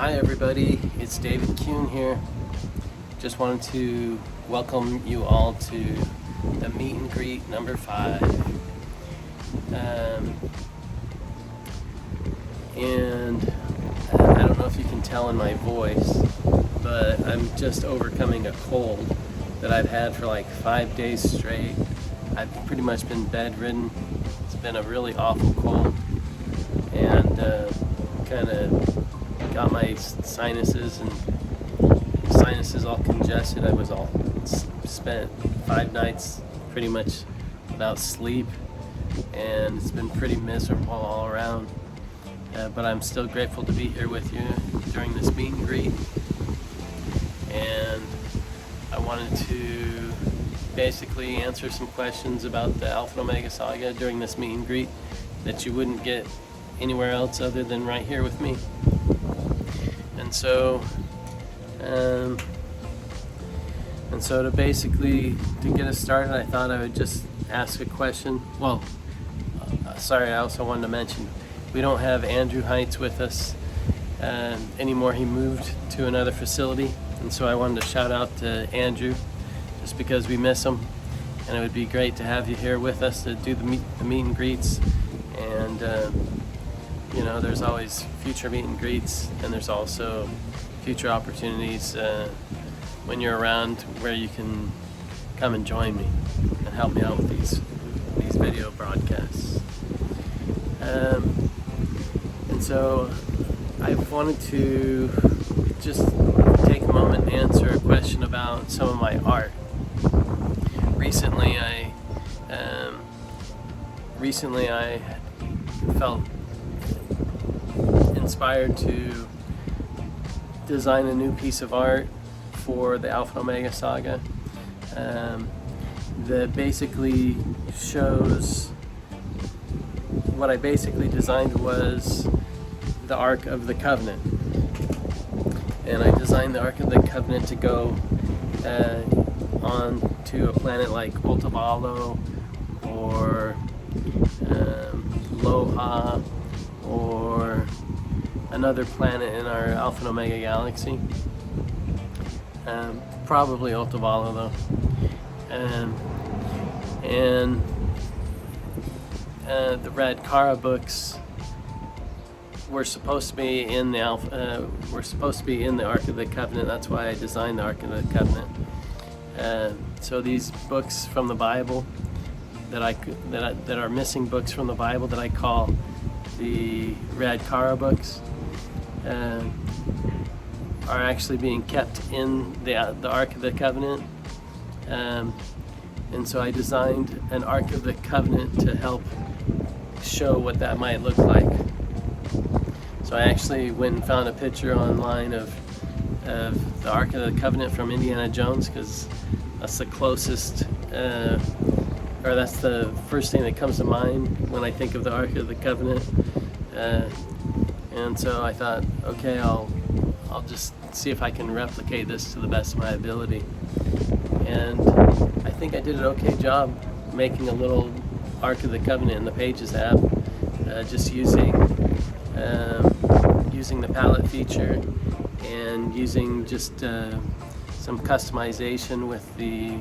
Hi everybody, it's David Kuhn here. Just wanted to welcome you all to the meet and greet number 5. And I don't know if you can tell in my voice, but I'm just overcoming a cold that I've had for like 5 days straight. I've pretty much been bedridden. It's been a really awful cold, and kind of got my sinuses all congested. I was all spent 5 nights pretty much without sleep, and it's been pretty miserable all around. But I'm still grateful to be here with you during this meet and greet, and I wanted to basically answer some questions about the Alpha and Omega saga during this meet and greet that you wouldn't get anywhere else other than right here with me. And so to get us started, I thought I would just ask a question. Well, I also wanted to mention we don't have Andrew Heights with us anymore. He moved to another facility, and so I wanted to shout out to Andrew just because we miss him, and it would be great to have you here with us to do the meet and greets. And there's always future meet and greets, and there's also future opportunities when you're around where you can come and join me and help me out with these video broadcasts. And so I wanted to just take a moment and answer a question about some of my art. Recently I felt inspired to design a new piece of art for the Alpha and Omega saga that basically shows what I basically designed was the Ark of the Covenant. And I designed the Ark of the Covenant to go on to a planet like Otavalo or Loha or another planet in our Alpha and Omega galaxy. Probably Otavalo though. And the Red Kara books were supposed to be in the Ark of the Covenant. That's why I designed the Ark of the Covenant. So these books from the Bible that are missing books from the Bible that I call the Red Kara books are actually being kept in the Ark of the Covenant. And so I designed an Ark of the Covenant to help show what that might look like. So I actually went and found a picture online of the Ark of the Covenant from Indiana Jones, because that's the closest, or that's the first thing that comes to mind when I think of the Ark of the Covenant. And so I thought, okay, I'll just see if I can replicate this to the best of my ability. And I think I did an okay job making a little Ark of the Covenant in the Pages app, just using the palette feature and using just some customization with the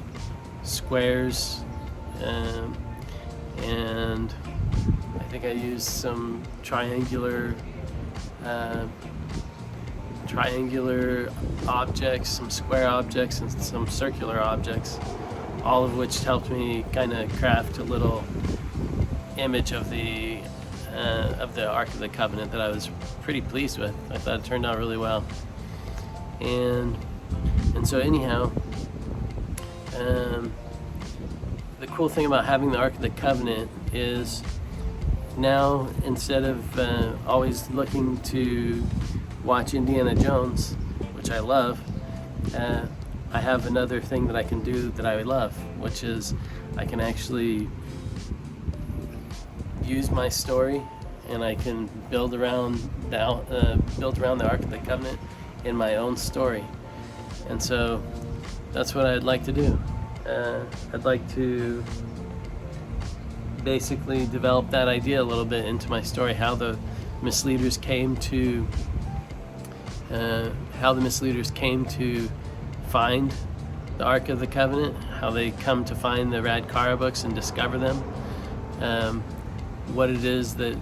squares, and I think I used some triangular objects, some square objects, and some circular objects, all of which helped me kind of craft a little image of the Ark of the Covenant that I was pretty pleased with. I thought it turned out really well. And so anyhow, the cool thing about having the Ark of the Covenant is now, instead of always looking to watch Indiana Jones, which I love, I have another thing that I can do that I love, which is I can actually use my story, and I can build around the Ark of the Covenant in my own story. And so that's what I'd like to do. I'd like to basically develop that idea a little bit into my story, how the misleaders came to how the misleaders came to find the Ark of the Covenant, how they come to find the Radkara books and discover them, what it is that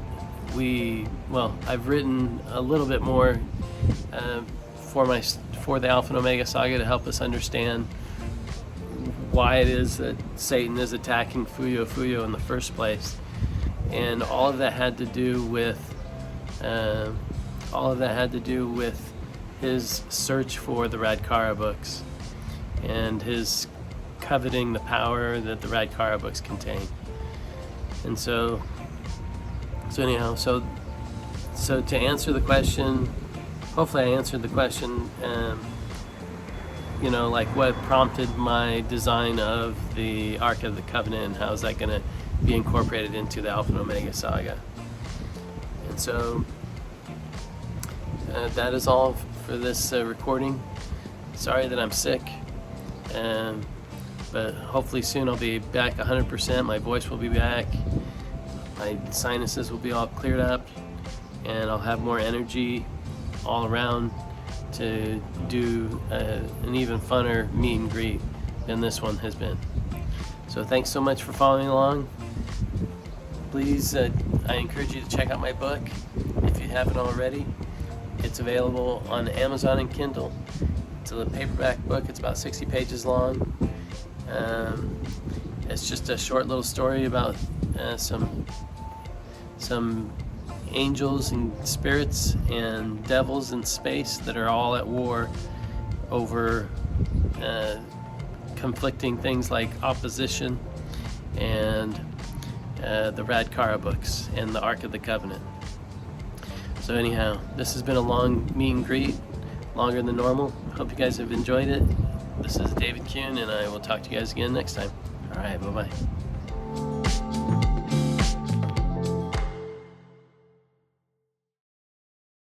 I've written a little bit more for the Alpha and Omega saga to help us understand why it is that Satan is attacking Fuyo in the first place. And all of that had to do with his search for the Radkara books and his coveting the power that the Radkara books contain. And so to answer the question, hopefully I answered the question, like what prompted my design of the Ark of the Covenant and how is that going to be incorporated into the Alpha and Omega saga. And so that is all for this recording. Sorry that I'm sick, but hopefully soon I'll be back 100%. My voice will be back, my sinuses will be all cleared up, and I'll have more energy all around to do an even funner meet and greet than this one has been. So thanks so much for following along. Please, I encourage you to check out my book if you haven't already. It's available on Amazon and Kindle. It's a paperback book. It's about 60 pages long. It's just a short little story about some angels and spirits and devils in space that are all at war over conflicting things like opposition and the Radkara books and the Ark of the Covenant. So anyhow, this has been a long meet and greet, longer than normal. Hope you guys have enjoyed it. This is David Kuhn, and I will talk to you guys again next time. All right, bye-bye.